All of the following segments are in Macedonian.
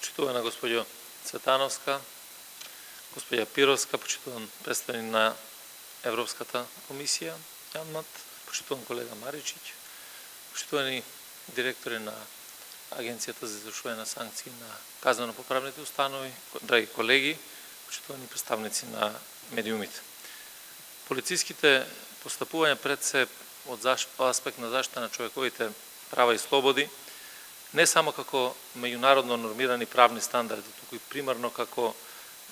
Почитувана госпоđo Цветановска, госпоđa Пировска, почитуван представник на Европската комисија, Јанмат, почитуван колега Маричиć, почитувани директори на Агенцијата за извршување на санкции на казнено-поправните установи, драги колеги, почитувани представници на медиумите. Полициските постапувања пред се од аспект на заштита на човековите права и слободи, не само како меѓународно нормирани правни стандарди, туку и примарно како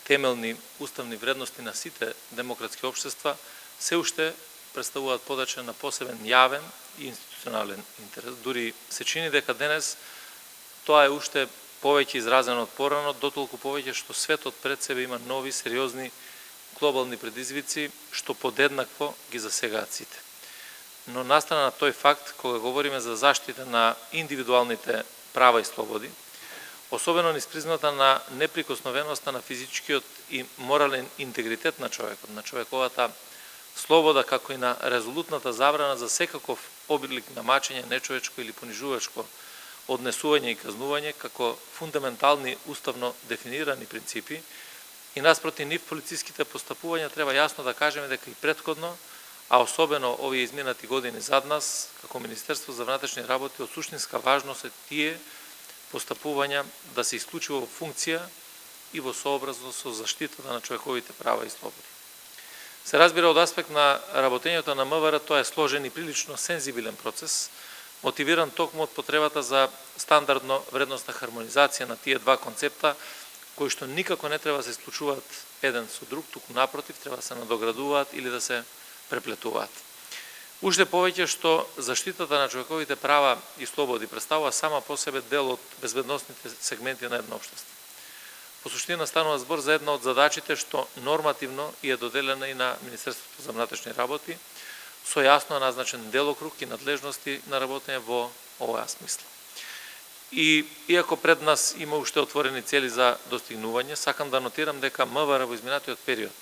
темелни уставни вредности на сите демократски општества, се уште представуваат подача на посебен јавен и институционален интерес. Дури се чини дека денес тоа е уште повеќе изразено од порано, дотолку повеќе што светот пред себе има нови, сериозни глобални предизвици, што подеднакво ги засегаат сите. Но настрана на тој факт, кога говориме за заштита на индивидуалните права и слободи, особено низ призмата на неприкосновеноста на физичкиот и морален интегритет на човекот, на човековата слобода, како и на резолутната забрана за секаков облик на мачење, нечовечко или понижувачко однесување и казнување, како фундаментални уставно дефинирани принципи, и наспроти нив полициските постапувања треба јасно да кажеме дека и претходно, а особено овие изминати години зад нас, како Министерство за внатрешни работи, од суштинска важност е тие постапувања да се исклучиво во функција и во сообразност со заштитата на човековите права и слободи. Се разбира, од аспект на работењето на МВР, тоа е сложен и прилично сензибилен процес, мотивиран токму од потребата за стандардно вредностна хармонизација на тие два концепта, кои што никако не треба да се исклучуваат еден со друг, туку напротив, треба да се надоградуваат или да се преплетуваат. Уште повеќе што заштитата на човековите права и слободи представува сама по себе дел од безбедносните сегменти на едно општество. По суштина станува збор за една од задачите што нормативно и е доделена и на Министерството за внатрешни работи, со јасно назначен делокруг и надлежности на работење во оваа смисла. И иако пред нас има уште отворени цели за достигнување, сакам да нотирам дека МВР во изминатиот период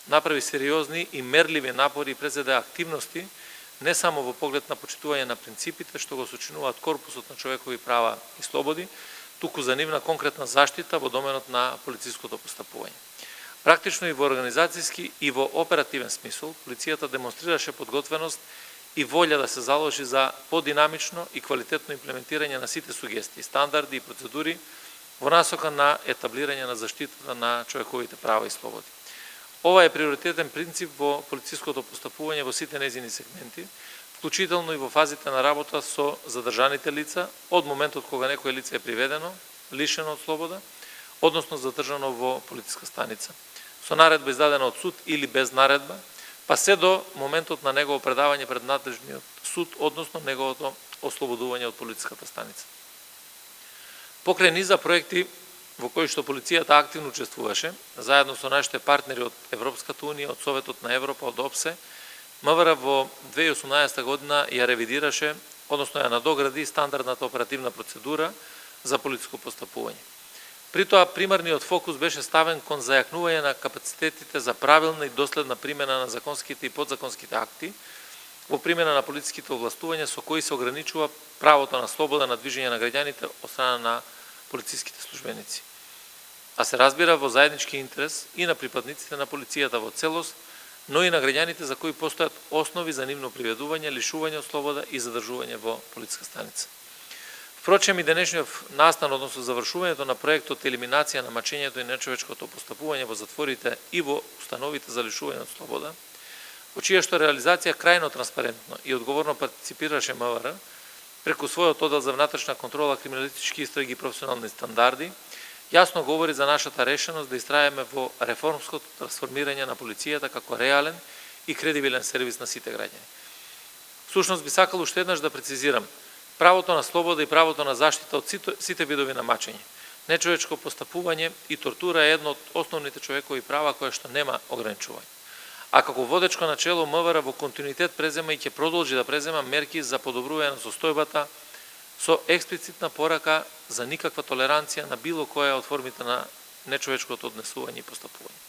направи сериозни и мерливи напори и презеде активности не само во поглед на почитување на принципите што го сочинуваат корпусот на човекови права и слободи, туку за нивна конкретна заштита во доменот на полициското постапување. Практично и во организацијски и во оперативен смисол, полицијата демонстрираше подготвеност и волја да се заложи за подинамично и квалитетно имплементирање на сите сугестии, стандарди и процедури во насока на етаблирање на заштитата на човековите права и слободи. Ова е приоритетен принцип во полициското постапување во сите нејзини сегменти, вклучително и во фазите на работа со задржаните лица од моментот кога некое лице е приведено, лишено од слобода, односно задржано во полициска станица, со наредба издадена од суд или без наредба, па се до моментот на негово предавање пред надлежниот суд, односно неговото ослободување од полициската станица. Покрај низа проекти во кои што полицијата активно учествуваше, заедно со нашите партнери од Европската унија, од Советот на Европа, од ОПСЕ, МВР во 2018 година ја ревидираше, односно ја надогради стандардната оперативна процедура за полициско постапување. При тоа примарниот фокус беше ставен кон зајакнување на капацитетите за правилна и доследна примена на законските и подзаконските акти, во примена на полициските овластувања со кои се ограничува правото на слобода на движење на граѓаните од страна на полициските службеници. А се разбира во заеднички интерес и на припадниците на полицијата во целост, но и на граѓаните за кои постојат основи за нивно приведување, лишување од слобода и задржување во полициска станица. Впрочем, и денешниот настан, односно завршувањето на проектот елиминација на мачењето и нечовечкото постапување во затворите и во установите за лишување од слобода, во чија што реализација крајно транспарентно и одговорно партиципираше МВР, преку својот оддел за внатрешна контрола, криминалистички истраги и професионални стандарди, јасно говори за нашата решеност да истрајаме во реформското трансформирање на полицијата како реален и кредибилен сервис на сите граѓани. Всушност би сакал уште еднаш да прецизирам, правото на слобода и правото на заштита од сите видови на мачење, нечовечко постапување и тортура е едно од основните човекови права кое што нема ограничување. А како водечко начело МВР во континуитет презема и ќе продолжи да презема мерки за подобрување на состојбата со експлицитна порака за никаква толеранција на било која од формите на нечовечкото однесување и постапување.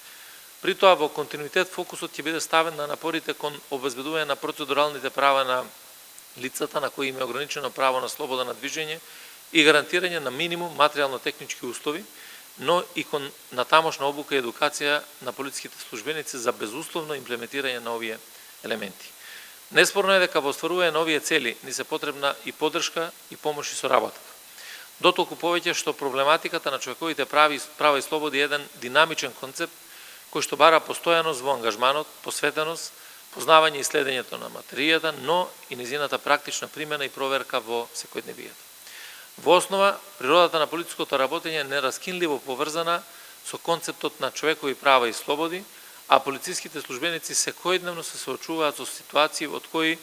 При тоа во континуитет фокусот ќе биде ставен на напорите кон обезбедување на процедуралните права на лицата на кои им е ограничено право на слобода на движење и гарантирање на минимум материјално-технички услови, но и кон натамошна обука и едукација на полициските службеници за безусловно имплементирање на овие елементи. Неспорно е дека во остварување на овие цели ни се потребна и поддршка и помош и соработка. Дотолку повеќе што проблематиката на човековите права и слободи е еден динамичен концепт кој што бара постојаност во ангажманот, посветеност, познавање и следењето на материјата, но и незината практична примена и проверка во секојдневието. Во основа, природата на полициското работење е нераскинливо поврзана со концептот на човекови права и слободи, а полициските службеници секојдневно се соочуваат со ситуации од кои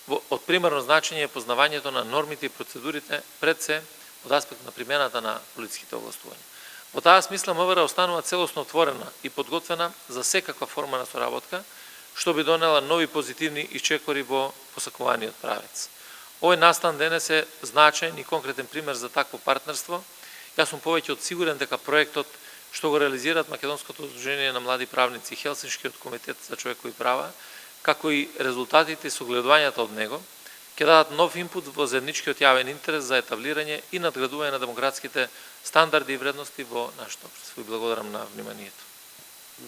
од примерно значење е познавањето на нормите и процедурите пред се од аспект на примената на полициските овластувања. Во таа смисла МВР останува целосно отворена и подготвена за секаква форма на соработка, што би донела нови позитивни исчекори во посакуваниот правец. Овој настан денес е значаен и конкретен пример за такво партнерство. Јас сум повеќе од сигурен дека проектот што го реализираат Македонското Сдружение на млади правници и Хелсиншкиот комитет за човекови права, како и резултатите и согледувањата од него, ќе дадат нов инпут во заедничкиот јавен интерес за етаблирање и надградување на демократските стандарди и вредности во нашето општество. И благодарам на вниманието.